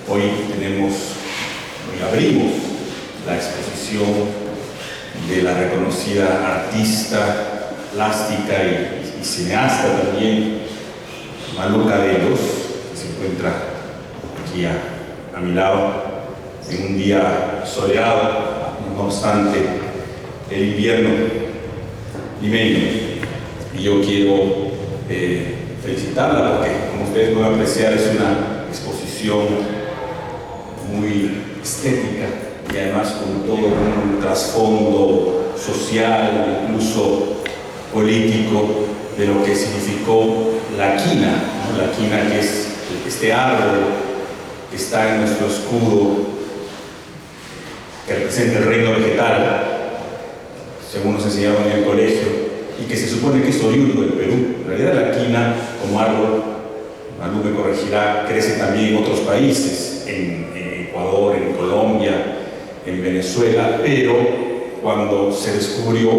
Hoy abrimos la exposición de la reconocida artista plástica y cineasta también, Malú Cabellos, que se encuentra aquí a mi lado en un día soleado, no obstante el invierno limeño. Y yo quiero felicitarla porque, como ustedes pueden apreciar, es una exposición muy estética y además con todo un trasfondo social, incluso político, de lo que significó la quina, ¿no? La quina, que es este árbol que está en nuestro escudo, que representa el reino vegetal, según nos enseñaron en el colegio, y que se supone que es oriundo del Perú. En realidad la quina como árbol, Malú me corregirá, crece también en otros países, en Ecuador, en Colombia, en Venezuela, pero cuando se descubrió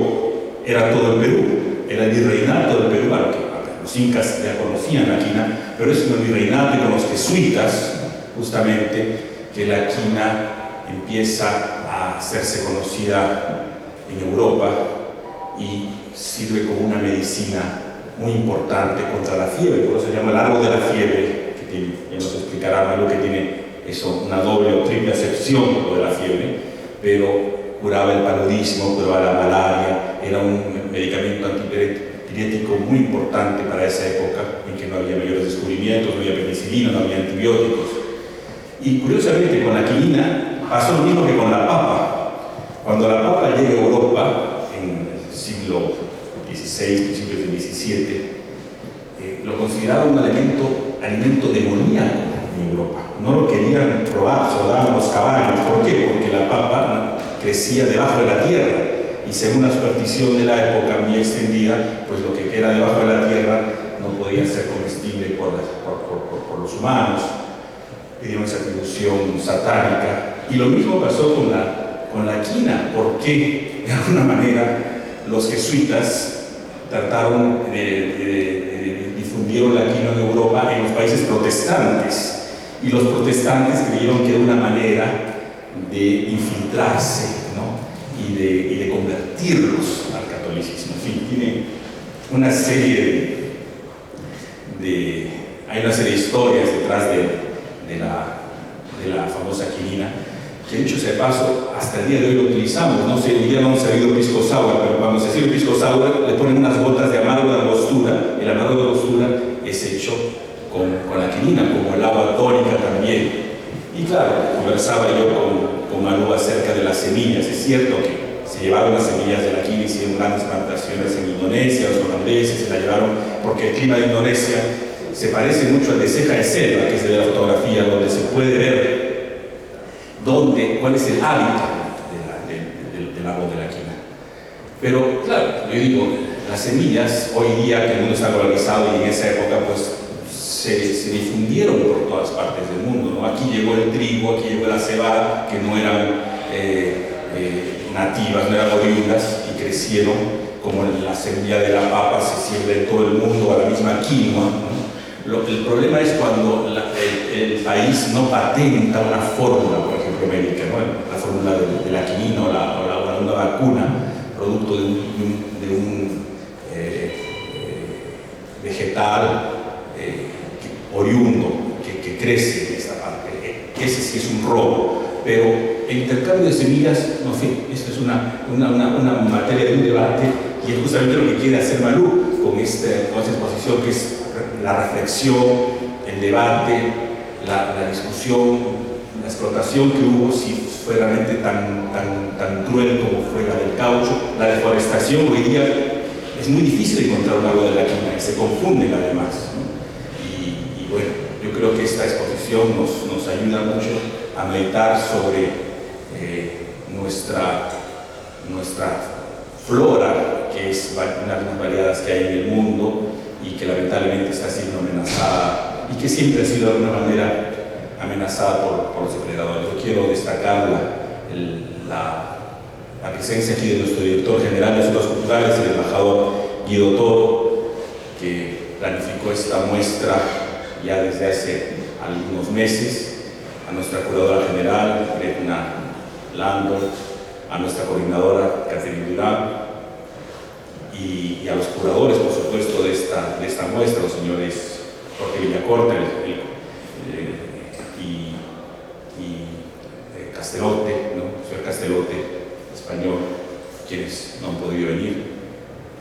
era todo el Perú, era el virreinato del Perú, aunque los incas ya conocían la quina, pero es en el virreinato y con los jesuitas, justamente, que la quina empieza a hacerse conocida en Europa y sirve como una medicina muy importante contra la fiebre. Por eso se llama el árbol de la fiebre, que tiene, ya nos explicará Malú, que tiene eso, una doble o triple acepción lo de la fiebre, pero curaba el paludismo, curaba la malaria, era un medicamento antipirético muy importante para esa época en que no había mayores descubrimientos, no había penicilina, no había antibióticos. Y curiosamente con la quinina pasó lo mismo que con la papa. Cuando la papa llega a Europa en el siglo XVI, principios del XVII, lo consideraba un alimento demoníaco en Europa. No lo querían probar, se lo daban a los caballos. ¿Por qué? Porque la papa crecía debajo de la tierra y, según la superstición de la época muy extendida, pues lo que queda debajo de la tierra no podía ser comestible por los humanos. Pidieron esa atribución satánica. Y lo mismo pasó con la quina, porque de alguna manera los jesuitas difundieron la quina en Europa, en los países protestantes, y los protestantes creyeron que era una manera de infiltrarse, ¿no? y de convertirlos al catolicismo. En fin, tiene una serie hay una serie de historias detrás de la famosa quinina, que, dicho sea de paso, hasta el día de hoy lo utilizamos. No sé, hoy día no han servido pisco sour, pero cuando se sirve pisco sour le ponen unas gotas de amargo de angostura. El amargo de angostura es hecho con la quinina, como el agua tónica también. Y claro, conversaba yo con Malú acerca de las semillas. Es cierto que se llevaron las semillas de la quina y hicieron grandes plantaciones en Indonesia. Los holandeses se la llevaron porque el clima de Indonesia se parece mucho al de Ceja de Selva, que es de la fotografía, donde se puede ver cuál es el hábitat del árbol de la quina. Pero claro, yo digo, las semillas hoy día, que el mundo está globalizado, y en esa época pues se difundieron por todas partes del mundo, ¿no? Aquí llegó el trigo, aquí llegó la cebada, que no eran nativas, no eran oriundas, y crecieron como la semilla de la papa se siembra en todo el mundo, a la misma quinoa, ¿no? El problema es cuando el país no patenta una fórmula, por ejemplo, médica, ¿no? La fórmula de la quinina o una vacuna, producto de un vegetal oriundo que crece en esta parte. Ese sí es un robo, pero el intercambio de semillas, no sé, esto es una materia de un debate, y es justamente lo que quiere hacer Malú con esta exposición, que es la reflexión, el debate, la discusión, la explotación que hubo, si fue realmente tan cruel como fue la del caucho, la deforestación. Hoy día es muy difícil encontrar un árbol de la quina y se confunden además, ¿no? Y bueno, yo creo que esta exposición nos ayuda mucho a meditar sobre nuestra flora, que es una de las variedades que hay en el mundo y que lamentablemente está siendo amenazada, y que siempre ha sido de alguna manera amenazada por los depredadores. Yo quiero destacar la presencia aquí de nuestro director general de Asuntos Culturales, el embajador Guido Toro, que planificó esta muestra ya desde hace algunos meses, a nuestra curadora general, Gretna Lando, a nuestra coordinadora, Catherine Durán, y a los curadores, por supuesto, de esta muestra, los señores Jorge Villacorta y Castelote, ¿no? El señor Castelote, español, quienes no han podido venir.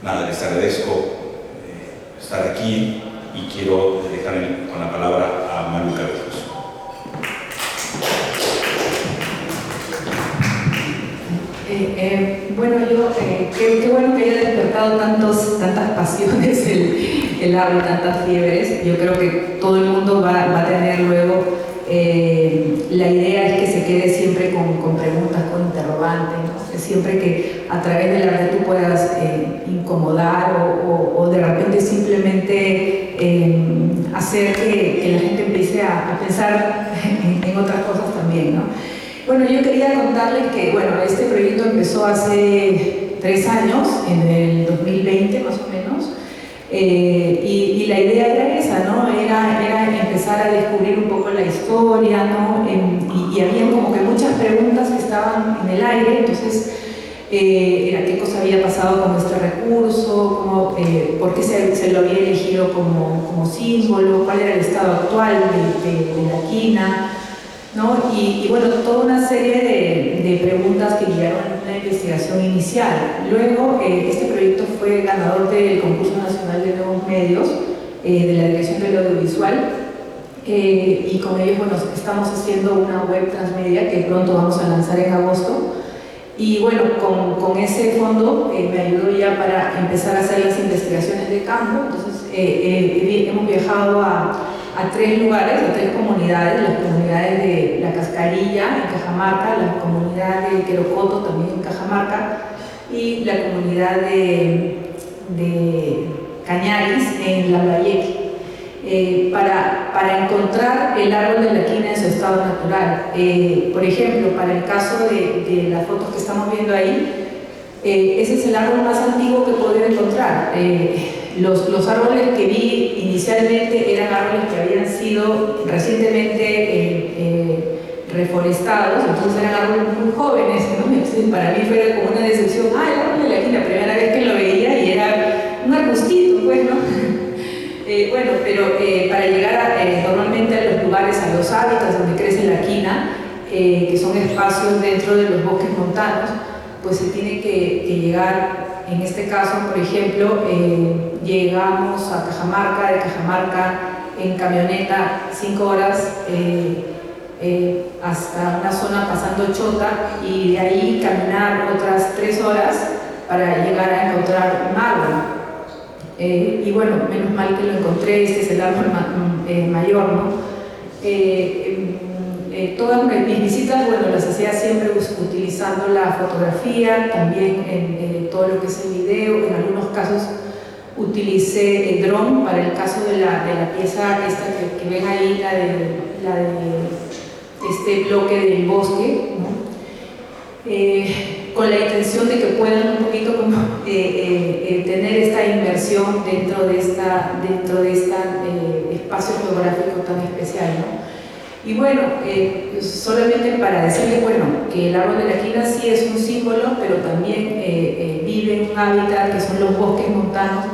Nada, les agradezco estar aquí y quiero dejar con la palabra a Manu Cabellos. Bueno, qué bueno que haya despertado tantas pasiones el arte, tantas fiebres. Yo creo que todo el mundo va a tener luego, la idea es que se quede siempre con preguntas, con interrogantes, ¿no? Siempre que a través del arte tú puedas incomodar o de repente simplemente hacer que la gente empiece a pensar en otras cosas también, ¿no? Bueno, yo quería contarles que, bueno, este proyecto empezó hace 3 años, en el 2020 más o menos, y la idea era esa, ¿no? Era empezar a descubrir un poco la historia, ¿no? Y había como que muchas preguntas que estaban en el aire, entonces era qué cosa había pasado con este recurso, por qué se lo había elegido como símbolo, cuál era el estado actual de la quina, ¿no? Y bueno, toda una serie de preguntas que guiaron una investigación inicial. Luego, este proyecto fue ganador del Concurso Nacional de Nuevos Medios de la Dirección del Audiovisual, y con ellos, bueno, estamos haciendo una web transmedia que pronto vamos a lanzar en agosto. Y bueno, con ese fondo me ayudó ya para empezar a hacer las investigaciones de campo. Entonces, hemos viajado a 3 lugares, a 3 comunidades, las comunidades de La Cascarilla en Cajamarca, la comunidad de Querocoto también en Cajamarca y la comunidad de Cañaris en Lambayeque, para encontrar el árbol de la quina en su estado natural. Por ejemplo, para el caso de las fotos que estamos viendo ahí, ese es el árbol más antiguo que he podido encontrar. Los árboles que vi inicialmente eran árboles que habían sido recientemente reforestados, entonces eran árboles muy jóvenes, ¿no? Entonces, para mí fue como una decepción. El árbol de la quina, primera vez que lo veía y era un arbustito, pues, ¿no? Bueno, pero para llegar normalmente a los lugares, a los hábitats donde crece la quina, que son espacios dentro de los bosques montanos, pues se tiene que llegar. En este caso, por ejemplo, llegamos a Cajamarca, de Cajamarca en camioneta 5 horas hasta una zona pasando Chota, y de ahí caminar otras 3 horas para llegar a encontrar un árbol. Y bueno, menos mal que lo encontré, este es el árbol mayor, ¿no? Todas mis visitas, bueno, las hacía siempre utilizando la fotografía, también en todo lo que es el video. En algunos casos utilicé el dron para el caso de la pieza esta que ven ahí, la de este bloque del bosque, ¿no? Con la intención de que puedan un poquito como, tener esta inmersión dentro de este espacio geográfico tan especial, ¿no? Y bueno, solamente para decirles, bueno, que el árbol de la quina sí es un símbolo, pero también vive en un hábitat que son los bosques montanos,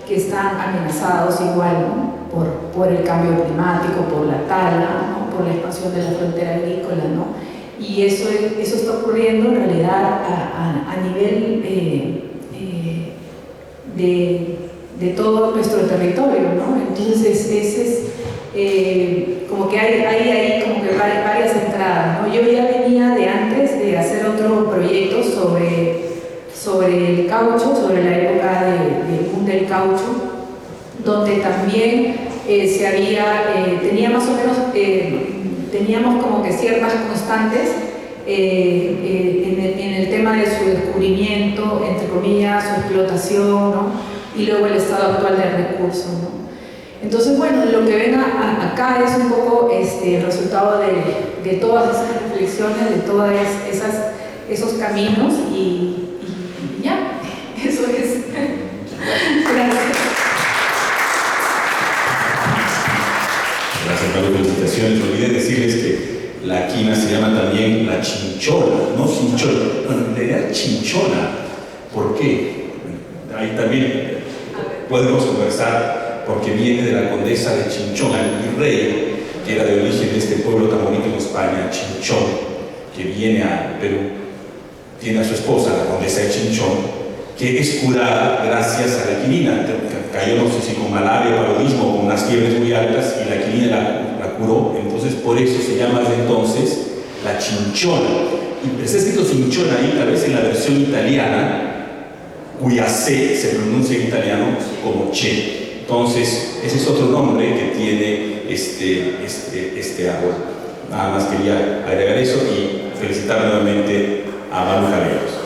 que están amenazados igual, ¿no? por el cambio climático, por la tala, ¿no? Por la expansión de la frontera agrícola, ¿no? Y eso está ocurriendo en realidad a nivel de todo nuestro territorio, ¿no? Entonces, ese es como que hay ahí como que varias entradas, ¿no? Yo ya venía de antes de hacer otro proyecto sobre el caucho, sobre la época del boom del caucho, donde también tenía más o menos, teníamos como que ciertas constantes en el tema de su descubrimiento, entre comillas, su explotación, ¿no? Y luego el estado actual del recurso, ¿no? Entonces, bueno, lo que ven acá es un poco el resultado de todas esas reflexiones, de todos esos caminos, y ya, eso es. Gracias. Gracias, Maru, felicitaciones. Olvidé decirles que la quina se llama también la chinchola, no cinchola, bueno, en realidad chinchola. ¿Por qué? Ahí también podemos conversar, porque viene de la condesa de Chinchón, el virrey, que era de origen de este pueblo tan bonito en España, Chinchón, que viene a Perú, tiene a su esposa, la condesa de Chinchón, que es curada gracias a la quinina. Cayó, no sé si con malaria, paludismo, o con unas fiebres muy altas, y la quinina la curó. Entonces, por eso se llama desde entonces la chinchona. Y está escrito chinchona ahí, tal vez en la versión italiana, cuya C se pronuncia en italiano como che. Entonces, ese es otro nombre que tiene este árbol. Nada más quería agregar eso y felicitar nuevamente a Malu Cabellos.